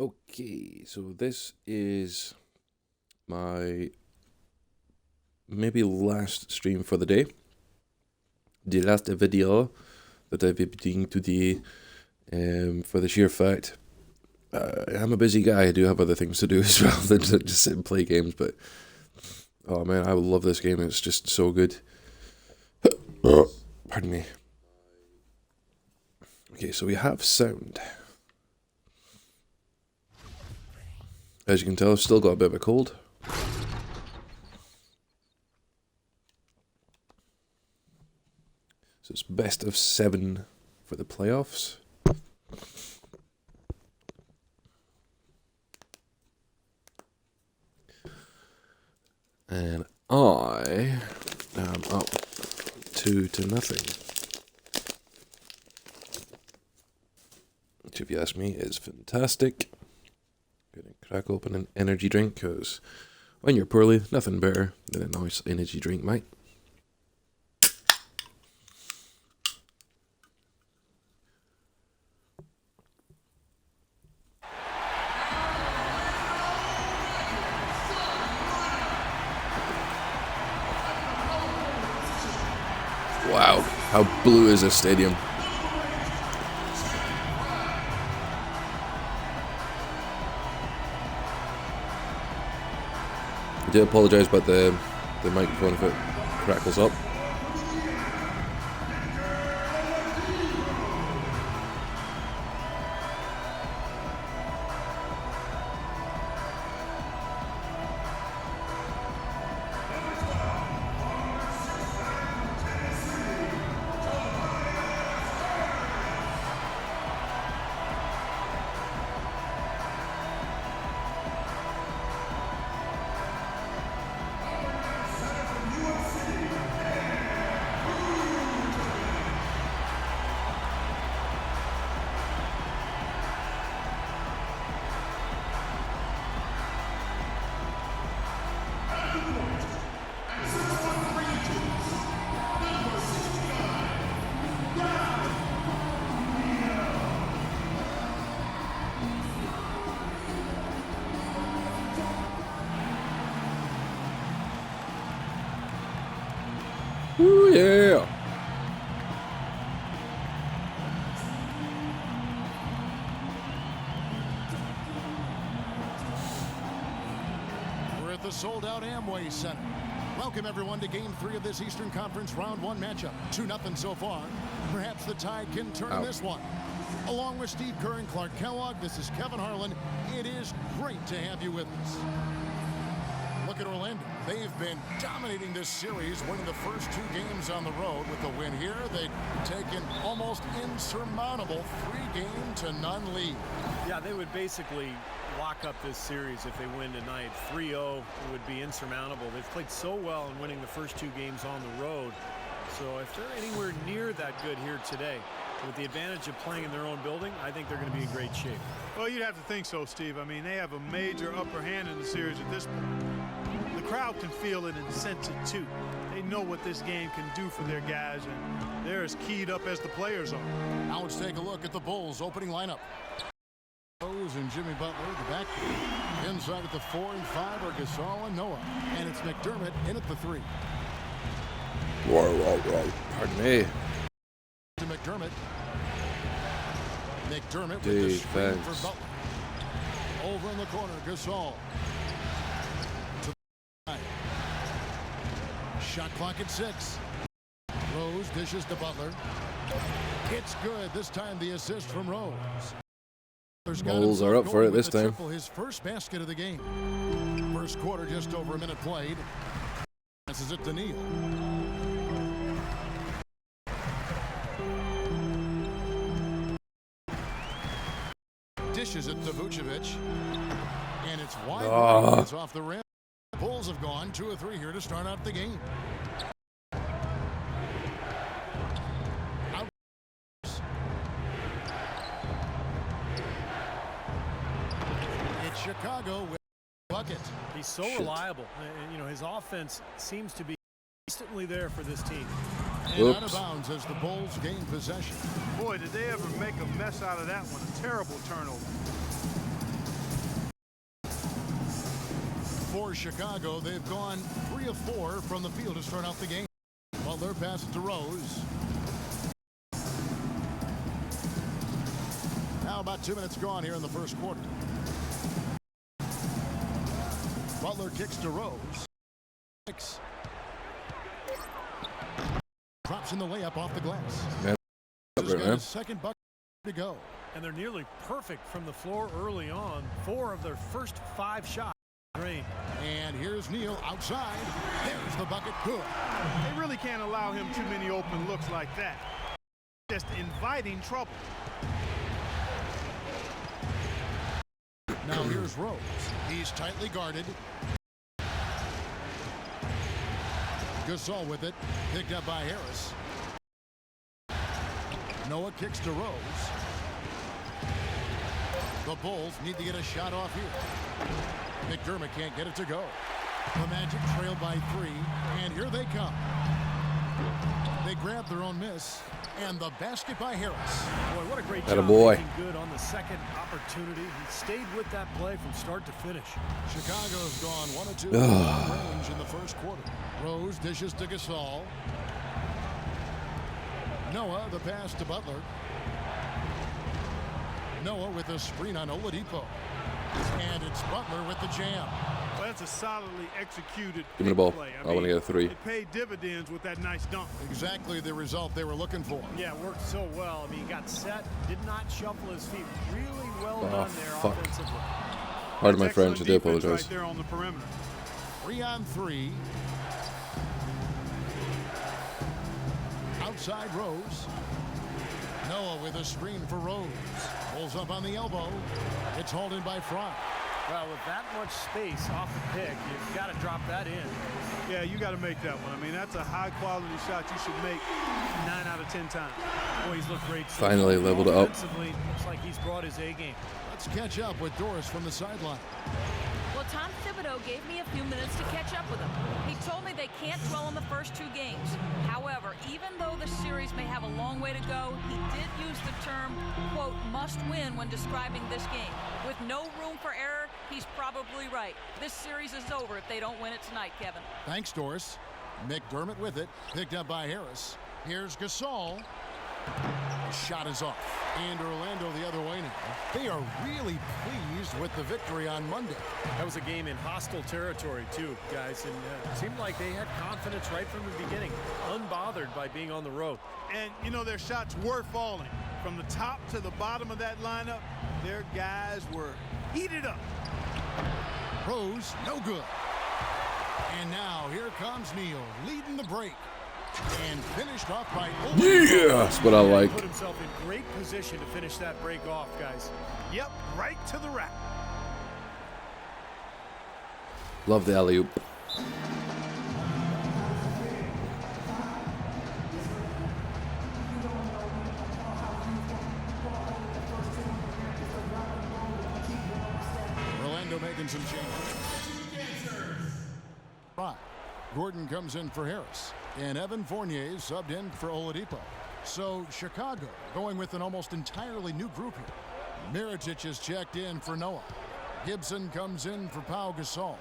Okay, so this is my maybe last stream for the day. The last video that I'll be doing today, for the sheer fact I'm a busy guy. I do have other things to do as well than to just sit and play games, but oh man, I love this game. It's just so good. Pardon me. Okay, so we have sound. As you can tell, I've still got a bit of a cold. So it's best of 7 for the playoffs. And I am up 2-0. Which, if you ask me, is fantastic. Gonna crack open an energy drink, because when you're poorly, nothing better than a nice energy drink, mate. Wow, how blue is this stadium? I do apologise about the microphone if it crackles up. Ooh, yeah! We're at the sold-out Amway Center. Welcome, everyone, to Game 3 of this Eastern Conference Round 1 matchup. 2-0 so far. Perhaps the tide can turn in this one. Along with Steve Kerr and Clark Kellogg, this is Kevin Harlan. It is great to have you with us. Look at Orlando. They've been dominating this series, winning the first 2 games on the road. With the win here, they've taken almost insurmountable 3-0 lead. Yeah, they would basically lock up this series if they win tonight. 3-0 would be insurmountable. They've played so well in winning the first 2 games on the road. So if they're anywhere near that good here today, with the advantage of playing in their own building, I think they're going to be in great shape. Well, you'd have to think so, Steve. I mean, they have a major upper hand in the series at this point. The crowd can feel it and sense it, too. They know what this game can do for their guys, and they're as keyed up as the players are. Now let's take a look at the Bulls' opening lineup. Rose and Jimmy Butler, the back. Inside at the 4 and 5 are Gasol and Noah. And it's McDermott in at the 3. Whoa. Pardon me. To McDermott. McDermott with Defense. the screen for Butler. Over in the corner, Gasol. To the right. Shot clock at 6. Rose dishes to Butler. It's good. This time the assist from Rose. Bulls are up for it this time. His first basket of the game. First quarter, just over a minute played. Passes it to Neal. Dishes it to Vucevic. And it's wide right. It's off the rim. The Bulls have gone 2 of 3 here to start out the game. It's Chicago with a bucket. He's so reliable. And, you know, his offense seems to be constantly there for this team. And out of bounds as the Bulls gain possession. Boy, did they ever make a mess out of that one. A terrible turnover. For Chicago, they've gone 3 of 4 from the field to start out the game. Butler passes to Rose. Now about 2 minutes gone here in the first quarter. Butler kicks to Rose. Drops in the layup off the glass. Just got a second bucket to go. And they're nearly perfect from the floor early on. 4 of their first 5 shots drained. And here's Neal outside. There's the bucket. Good. They really can't allow him too many open looks like that. Just inviting trouble. Now here's Rose. He's tightly guarded. Gasol with it. Picked up by Harris. Noah kicks to Rose. The Bulls need to get a shot off here. McDermott can't get it to go. The Magic trail by 3, and here they come. They grab their own miss, and the basket by Harris. Boy, what a great Atta job boy. making good on the second opportunity. He stayed with that play from start to finish. Chicago's gone 1 of 2 range in the first quarter. Rose dishes to Gasol. Noah, the pass to Butler. Noah with a screen on Oladipo. And it's Butler with the jam. Well, that's a solidly executed Give me the ball. play. I want to get a 3. It paid dividends with that nice dunk. Exactly the result they were looking for. Yeah, it worked so well. I mean, he got set, did not shuffle his feet. Really well Oh, done there fuck. offensively. Pardon my That's French. I do excellent defense apologize. Right there on the perimeter. 3 on 3. Outside Rose. Noah with a screen for Rose. Pulls up on the elbow. It's hauled in by Fry. Well, with that much space off the pick, you've got to drop that in. Yeah, you got to make that one. I mean, that's a high-quality shot you should make 9 out of 10 times. Boy, he's looked great. so Finally far. leveled up. Offensively, looks like he's brought his A game. Let's catch up with Doris from the sideline. Well, Tom Thibodeau gave me a few minutes to catch up with him. He told me they can't dwell on the first 2 games. However, even though the series may have a long way to go, he did use the term, quote, must win when describing this game. With no room for error, he's probably right. This series is over if they don't win it tonight, Kevin. Thanks, Doris. McDermott with it. Picked up by Harris. Here's Gasol. His shot is off. And Orlando the other way now. They are really pleased with the victory on Monday. That was a game in hostile territory, too, guys. And it seemed like they had confidence right from the beginning, unbothered by being on the road. And, you know, their shots were falling. From the top to the bottom of that lineup, their guys were heated up. Rose, no good. And now here comes Neal leading the break. And finished off by Yeah, that's what I like. Put himself in great position to finish that break off, guys. Yep, right to the rack. Love the alley-oop. Orlando making some changes. Right. Gordon comes in for Harris. And Evan Fournier subbed in for Oladipo. So Chicago going with an almost entirely new group here. Mirotic is checked in for Noah. Gibson comes in for Pau Gasol.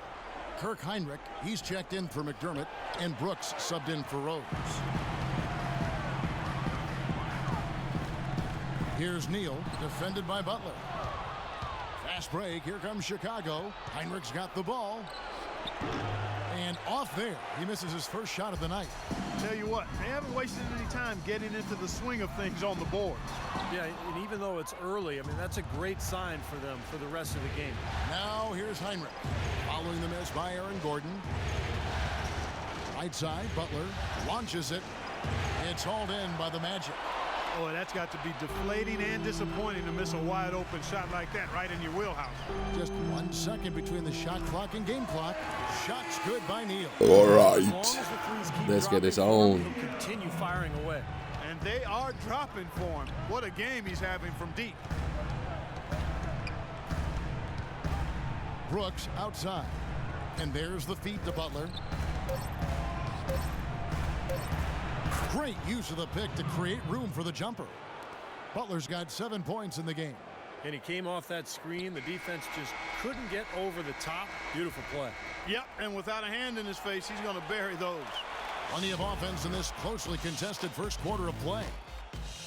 Kirk Heinrich, he's checked in for McDermott. And Brooks subbed in for Rose. Here's Neal, defended by Butler. Fast break, here comes Chicago. Heinrich's got the ball. And off there, he misses his first shot of the night. Tell you what, they haven't wasted any time getting into the swing of things on the board. Yeah, and even though it's early, I mean, that's a great sign for them for the rest of the game. Now here's Heinrich. Following the miss by Aaron Gordon. Right side, Butler launches it. It's hauled in by the Magic. Oh, that's got to be deflating and disappointing to miss a wide open shot like that right in your wheelhouse. Just 1 second between the shot clock and game clock. Shot's good by Neal. All As long right. as the threes keep Let's get dropping this for him, on. he'll continue firing away. And they are dropping for him. What a game he's having from deep. Brooks outside. And there's the feed to Butler. Great use of the pick to create room for the jumper. Butler's got 7 points in the game. And he came off that screen. The defense just couldn't get over the top. Beautiful play. Yep, and without a hand in his face, he's going to bury those. Plenty of offense in this closely contested first quarter of play.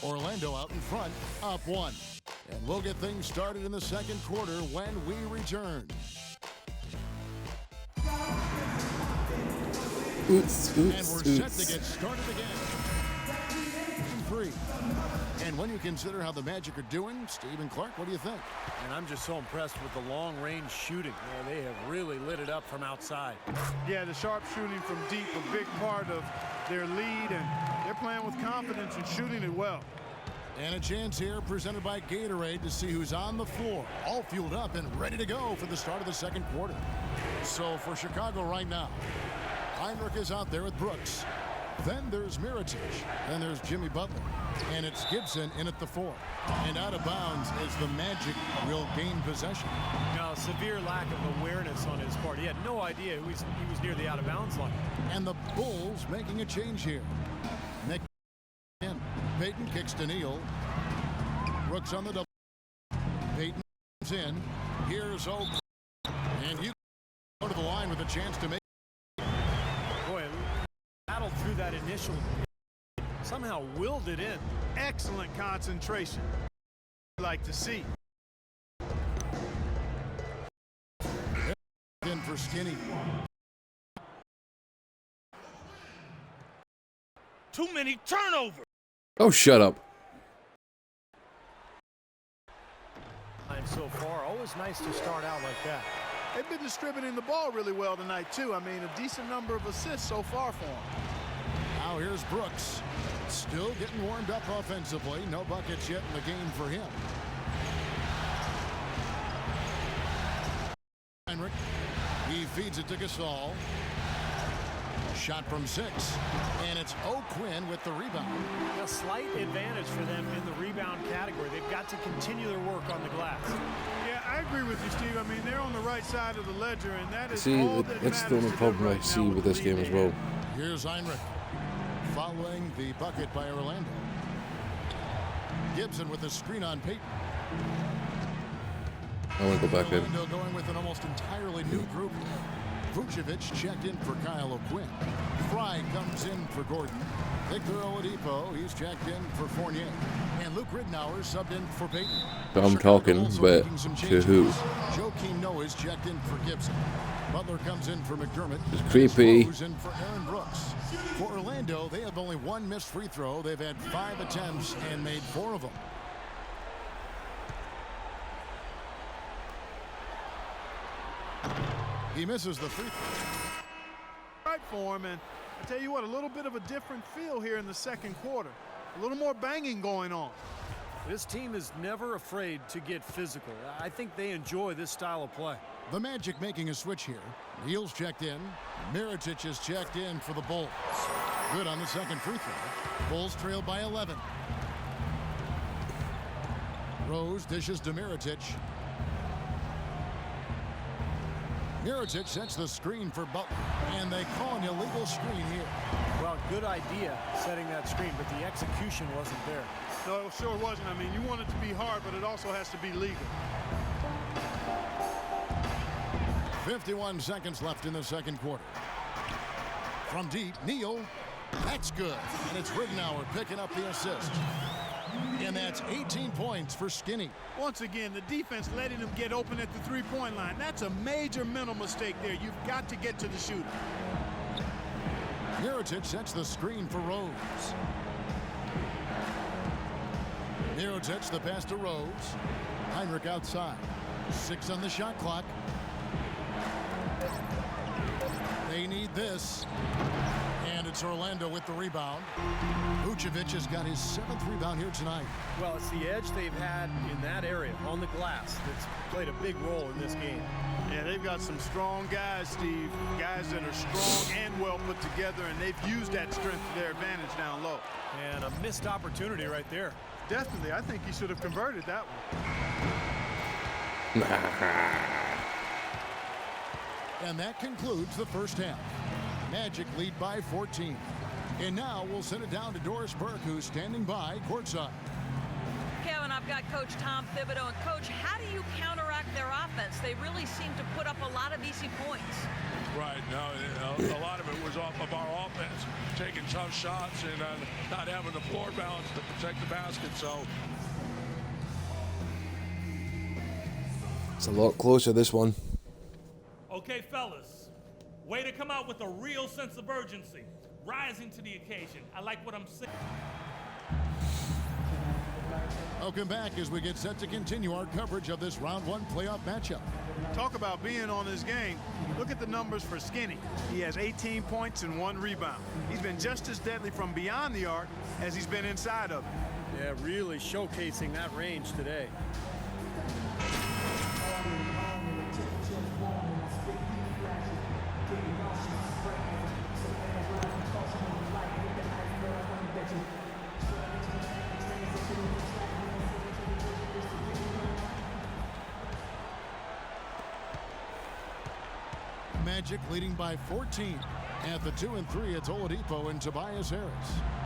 Orlando out in front, up 1. And we'll get things started in the second quarter when we return. And we're set to get started again. 3. And when you consider how the Magic are doing, Steve and Clark, what do you think? And I'm just so impressed with the long-range shooting. They have really lit it up from outside. Yeah, the sharp shooting from deep, a big part of their lead, and they're playing with confidence and shooting it well. And a chance here presented by Gatorade to see who's on the floor, all fueled up and ready to go for the start of the second quarter. So for Chicago right now, Heinrich is out there with Brooks. Then there's Mirotic. Then there's Jimmy Butler. And it's Gibson in at the 4. And out of bounds as the Magic will gain possession. Now, severe lack of awareness on his part. He had no idea he was near the out-of-bounds line. And the Bulls making a change here. Nick in. Payton kicks to Neal. Brooks on the double. Payton comes in. Here's Oak. And you go to the line with a chance to make. Boy, battled through that initial. Somehow willed it in. Excellent concentration. I'd like to see. In for Skinny. Too many turnovers. Oh, shut up. And so far, always nice to start out like that. They've been distributing the ball really well tonight, too. I mean, a decent number of assists so far for them. Now here's Brooks. Still getting warmed up offensively. No buckets yet in the game for him. Heinrich. He feeds it to Gasol. Shot from 6. And it's O'Quinn with the rebound. A slight advantage for them in the rebound category. They've got to continue their work on the glass. Yeah, I agree with you, Steve. I mean, they're on the right side of the ledger, and that is See, all that that's the matters only to problem them I right see now with the this game lead as they well. have. Here's Heinrich. Following the bucket by Orlando. Gibson with the screen on Payton. I want to go back in. Orlando going with an almost entirely new group. Vucevic checked in for Kyle O'Quinn. Fry comes in for Gordon. Victor Oladipo, he's checked in for Fournier. And Luke Ridnour subbed in for Payton. I'm Chicago talking, also but making some to changes. who? Joakim Noah's checked in for Gibson. Butler comes in for McDermott. It's creepy. Rose in for Aaron Brooks. For Orlando, they have only 1 missed free throw. They've had 5 attempts and made 4 of them. He misses the free throw. Right for him, and I tell you what, a little bit of a different feel here in the second quarter. A little more banging going on. This team is never afraid to get physical. I think they enjoy this style of play. The Magic making a switch here. Neal's checked in. Mirotic is checked in for the Bulls. Good on the second free throw. Bulls trail by 11. Rose dishes to Mirotic. Mirotic sets the screen for Butler, and they call an illegal screen here. Well, good idea setting that screen, but the execution wasn't there. No, it sure wasn't. I mean, you want it to be hard, but it also has to be legal. 51 seconds left in the second quarter. From deep, Neal. That's good. And it's Ridnour picking up the assist. And that's 18 points for Skinny. Once again, the defense letting him get open at the three-point line. That's a major mental mistake there. You've got to get to the shooter. Mirotic sets the screen for Rose. Mirotic the pass to Rose. Heinrich outside. 6 on the shot clock. They need this. And it's Orlando with the rebound. Vucevic has got his 7th rebound here tonight. Well, it's the edge they've had in that area on the glass that's played a big role in this game. Yeah, they've got some strong guys, Steve. Guys that are strong and well put together, and they've used that strength to their advantage down low. And a missed opportunity right there. Definitely. I think he should have converted that one. And that concludes the first half. Magic lead by 14. And now we'll send it down to Doris Burke, who's standing by courtside. Kevin, I I've got Coach Tom Thibodeau. And, Coach, how do you counteract their offense? They really seem to put up a lot of easy points. Right. No, a lot of it was off of our offense, taking tough shots and not having the floor balance to protect the basket. So It's a lot closer, this one. Okay, fellas, way to come out with a real sense of urgency, rising to the occasion. I like what I'm saying. Welcome back as we get set to continue our coverage of this round one playoff matchup. Talk about being on his game. Look at the numbers for Skinny. He has 18 points and 1 rebound. He's been just as deadly from beyond the arc as he's been inside of it. Yeah, really showcasing that range today. Magic leading by 14. At the 2 and 3, it's Oladipo and Tobias Harris.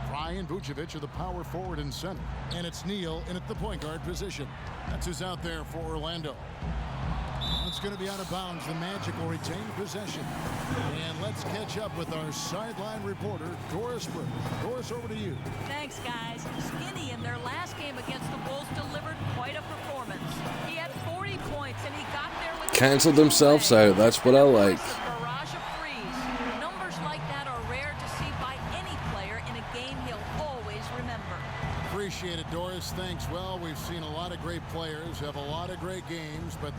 Fry and Vucevic are the power forward and center. And it's Neal in at the point guard position. That's who's out there for Orlando. It's going to be out of bounds. The Magic will retain possession. And let's catch up with our sideline reporter, Doris Burke. Doris, over to you. Thanks, guys. Skinny in their last game against the Bulls delivered quite a performance. He had 40 points, and he got there with... Cancelled themselves out. That's what I like. A barrage of threes. Numbers like that are rare to see by any player in a game he'll always remember. Appreciate it, Doris. Thanks. Well, we've seen a lot of great players have a lot of great games, but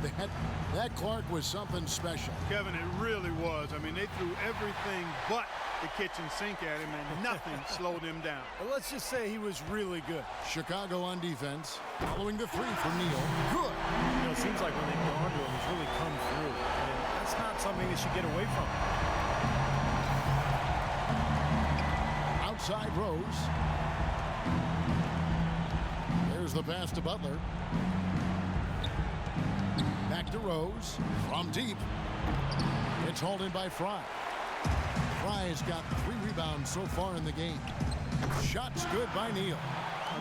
that Clark was something special. Kevin, it really was. I mean, they threw everything but the kitchen sink at him, and nothing slowed him down. Well, let's just say he was really good. Chicago on defense, following the three from Neal. Good. You know, it seems like when they've gone to him, he's really come through. And that's not something they should get away from. Outside Rose. There's the pass to Butler. Back to Rose. From deep. It's hauled in by Fry. Fry's got 3 rebounds so far in the game. Shots good by Neal.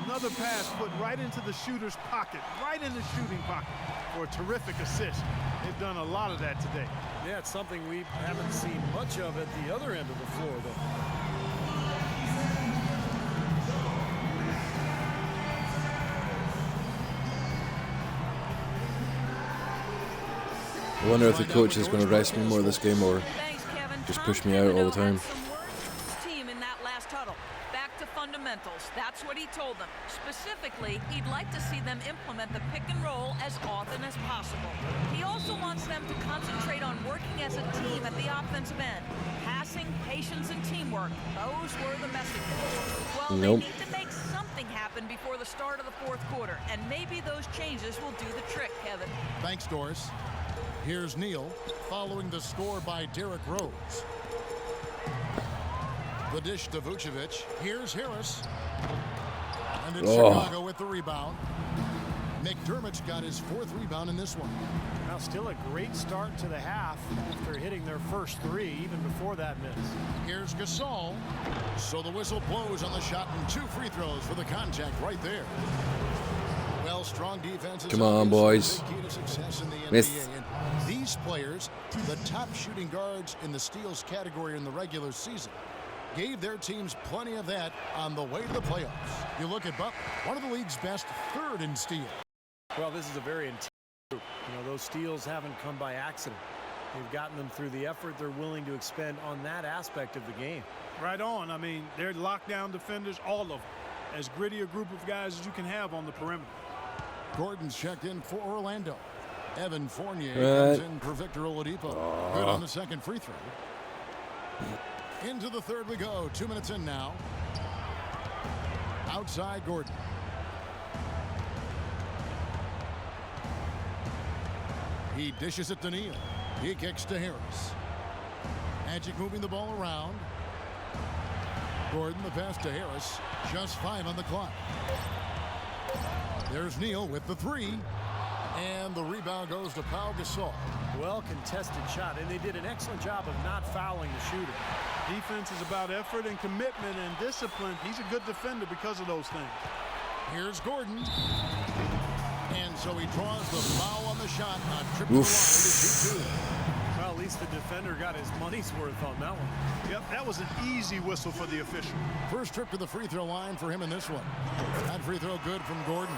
Another pass put right into the shooter's pocket, right in the shooting pocket for a terrific assist. They've done a lot of that today. Yeah, it's something we haven't seen much of at the other end of the floor, though. I wonder if the coach is going to rest me more this game or Thanks, Kevin. just Tom push me out all the Thibodeau time. had some words for his team in that last huddle. Back to fundamentals. That's what he told them. Specifically, he'd like to see them implement the pick and roll as often as possible. He also wants them to concentrate on working as a team at the offensive end. Passing, patience, and teamwork. Those were the messages. Well, Nope. they need to make something happen before the start of the fourth quarter, and maybe those changes will do the trick, Kevin. Thanks, Doris. Here's Neal following the score by Derrick Rose. The dish to Vucevic. Here's Harris. And it's Chicago with the rebound. McDermott's got his 4th rebound in this one. Now, still a great start to the half after hitting their first 3, even before that miss. Here's Gasol. So the whistle blows on the shot and 2 free throws for the contact right there. Well, strong defense is Come on, boys. the key to success in the Miss. NBA. And these players, the top shooting guards in the steals category in the regular season, gave their teams plenty of that on the way to the playoffs. You look at Butler, one of the league's best, 3rd in steals. Well, this is a very intense group. You know, those steals haven't come by accident. They've gotten them through the effort they're willing to expend on that aspect of the game. Right on. I mean, they're lockdown defenders, all of them. As gritty a group of guys as you can have on the perimeter. Gordon's checked in for Orlando. Evan Fournier Right. comes in for Victor Oladipo. Good on the second free throw. Into the third we go. 2 minutes in now. Outside Gordon. He dishes it to Neal. He kicks to Harris. Magic moving the ball around. Gordon, the pass to Harris. Just 5 on the clock. There's Neal with the 3. And the rebound goes to Pau Gasol. Well contested shot, and they did an excellent job of not fouling the shooter. Defense is about effort and commitment and discipline. He's a good defender because of those things. Here's Gordon. And so he draws the foul on the shot. A trip to the line to shoot two. Well, at least the defender got his money's worth on that one. Yep, that was an easy whistle for the official. First trip to the free throw line for him in this one. That free throw good from Gordon.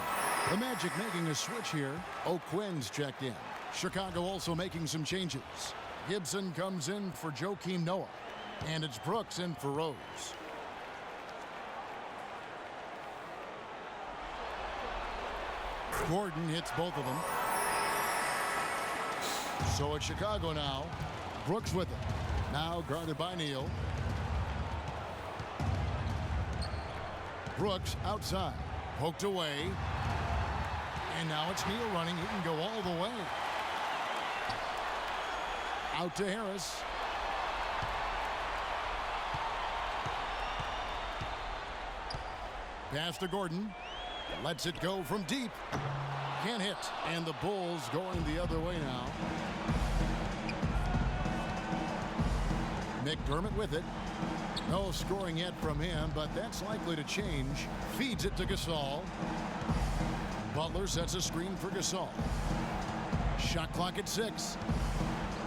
The Magic making a switch here. O'Quinn's checked in. Chicago also making some changes. Gibson comes in for Joakim Noah. And it's Brooks in for Rose. Gordon hits both of them. So it's Chicago now. Brooks with it. Now guarded by Neal. Brooks outside. Poked away. And now it's Neal running. He can go all the way. Out to Harris. Pass to Gordon. Lets it go from deep. Can't hit. And the Bulls going the other way now. McDermott with it. No scoring yet from him, but that's likely to change. Feeds it to Gasol. Butler sets a screen for Gasol. Shot clock at 6.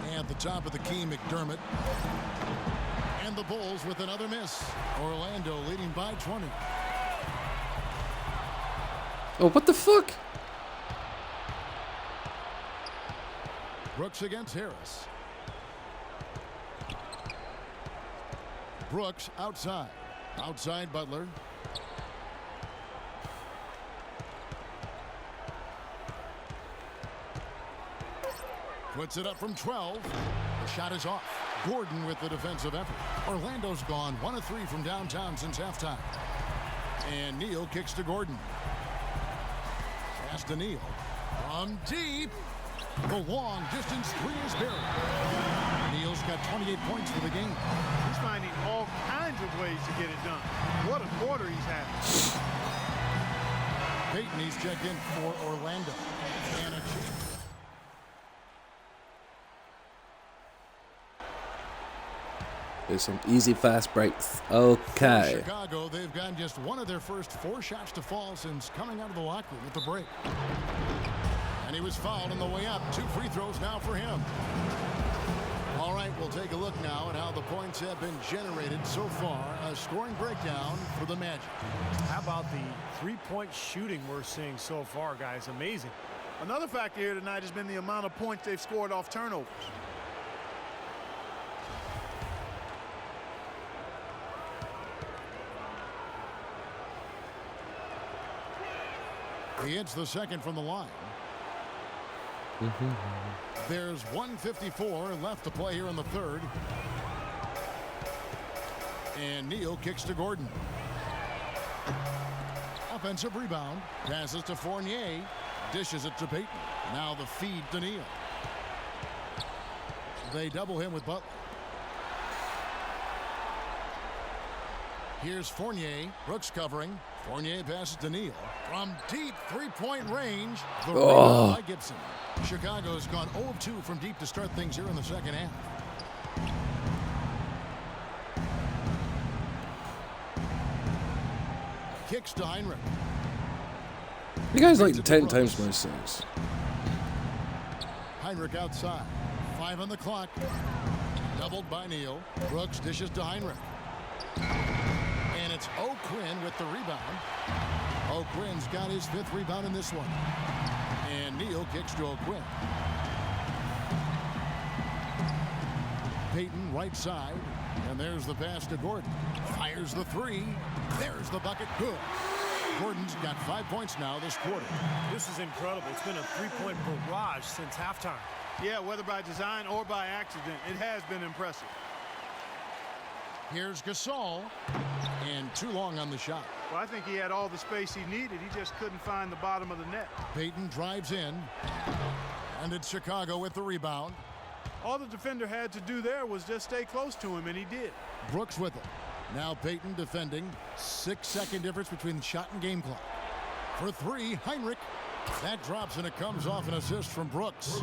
And at the top of the key, McDermott. And the Bulls with another miss. Orlando leading by 20. Oh, what the fuck? Brooks against Harris. Brooks outside. Outside Butler. Puts it up from 12. The shot is off. Gordon with the defensive effort. Orlando's gone 1 of 3 from downtown since halftime. And Neal kicks to Gordon. Pass to Neal. From deep. The long distance three is buried. Neal's got 28 points for the game. He's finding all kinds of ways to get it done. What a quarter he's having. Payton, he's checked in for Orlando. And a There's some easy fast breaks. Okay. Chicago, they've gotten just one of their first 4 shots to fall since coming out of the locker room with the break. And he was fouled on the way up. 2 free throws now for him. All right, we'll take a look now at how the points have been generated so far. A scoring breakdown for the Magic. How about the three-point shooting we're seeing so far, guys? Amazing. Another factor here tonight has been the amount of points they've scored off turnovers. He hits the second from the line. There's 1:54 left to play here in the third. And Neal kicks to Gordon. Offensive rebound. Passes to Fournier. Dishes it to Payton. Now the feed to Neal. They double him with Butler. Here's Fournier. Brooks covering. Fournier passes to Neal. From deep three-point range, the rebound by Gibson. Chicago's gone 0 of 2 from deep to start things here in the second half. Kicks to Heinrich. You guys like 10 times my size. Heinrich outside. 5 on the clock. Doubled by Neal. Brooks dishes to Heinrich. And it's O'Quinn with the rebound. O'Quinn's got his 5th rebound in this one. And Neal kicks to O'Quinn. Payton right side. And there's the pass to Gordon. Fires the 3. There's the bucket. Good. Gordon's got 5 points now this quarter. This is incredible. It's been a three-point barrage since halftime. Yeah, whether by design or by accident, it has been impressive. Here's Gasol. And too long on the shot. Well, I think he had all the space he needed. He just couldn't find the bottom of the net. Payton drives in. And it's Chicago with the rebound. All the defender had to do there was just stay close to him, and he did. Brooks with it. Now Payton defending. 6-second difference between the shot and game clock. For 3, Heinrich. That drops and it comes off an assist from Brooks.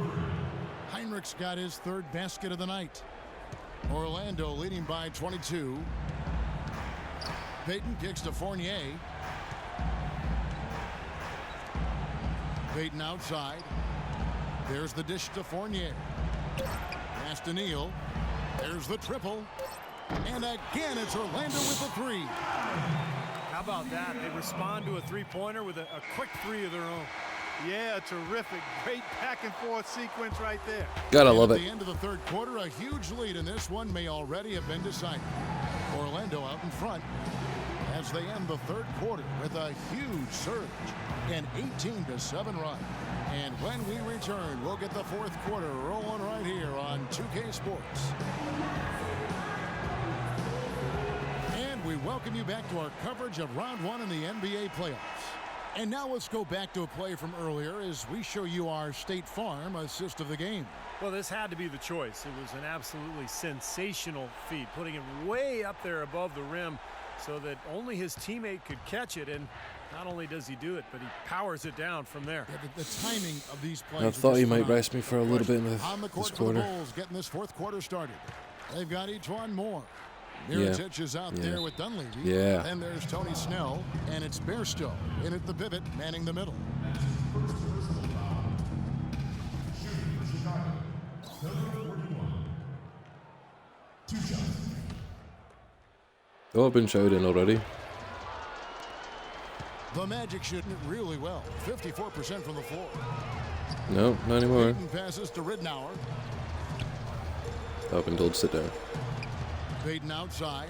Heinrich's got his 3rd basket of the night. Orlando leading by 22. Payton kicks to Fournier. Payton outside. There's the dish to Fournier. Pass to Neal. There's the triple. And again, it's Orlando with the three. How about that? They respond to a three-pointer with a quick three of their own. Yeah, terrific. Great back-and-forth sequence right there. Gotta love At it. the end of the third quarter, a huge lead in this one may already have been decided. Orlando out in front as they end the third quarter with a huge surge. An 18-7 run. And when we return, we'll get the fourth quarter rolling right here on 2K Sports. And we welcome you back to our coverage of round one in the NBA playoffs. And now let's go back to a play from earlier as we show you our State Farm assist of the game. Well, this had to be the choice. It was an absolutely sensational feed, putting it way up there above the rim so that only his teammate could catch it. And not only does he do it, but he powers it down from there. Yeah, the timing of these plays. I thought he might rest me for a little bit in on the court this for the quarter. Bulls, getting this fourth quarter started. They've got E'Twaun Moore. Mirotic is out there with Dunleavy. Yeah. Then there's Tony Snell, and it's Bairstow in at the pivot, manning the middle. Oh, I've been shouting already. The Magic shooting it really well. 54% from the floor. No, not anymore. Payton passes to Ridnour. I've been told to sit down. Payton outside.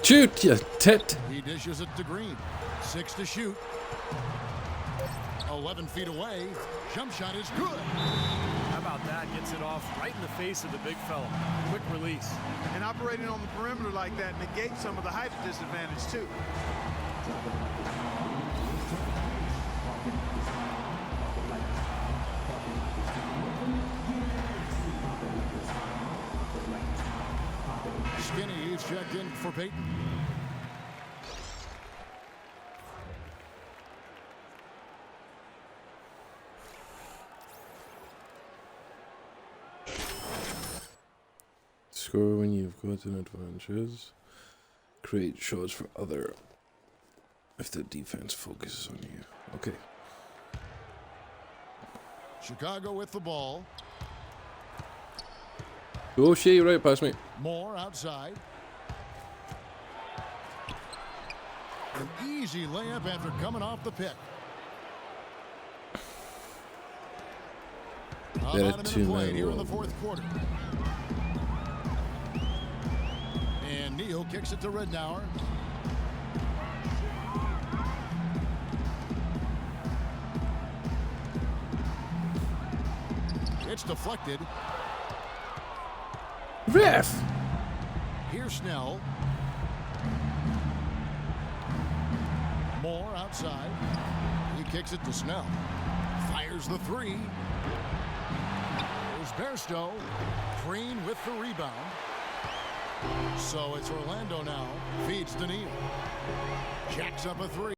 Shoot, you tit! He dishes it to Green. 6 to shoot. 11 feet away. Jump shot is good. How about that? Gets it off right in the face of the big fella. Quick release. And operating on the perimeter like that negates some of the height disadvantage, too. Skinny is checked in for Payton. Score when you've got an advantage. Create shots for other if the defense focuses on you. Okay. Chicago with the ball. Oh shit, you're right past me. Moore outside. An easy layup after coming off the pick. About a minute played here in the fourth quarter. And Neal kicks it to Ridnour. It's deflected. Ref! Here's Snell. Moore outside. He kicks it to Snell. Fires the three. There's Bairstow. Green with the rebound. So it's Orlando now. Feeds to Neal. Jacks up a three.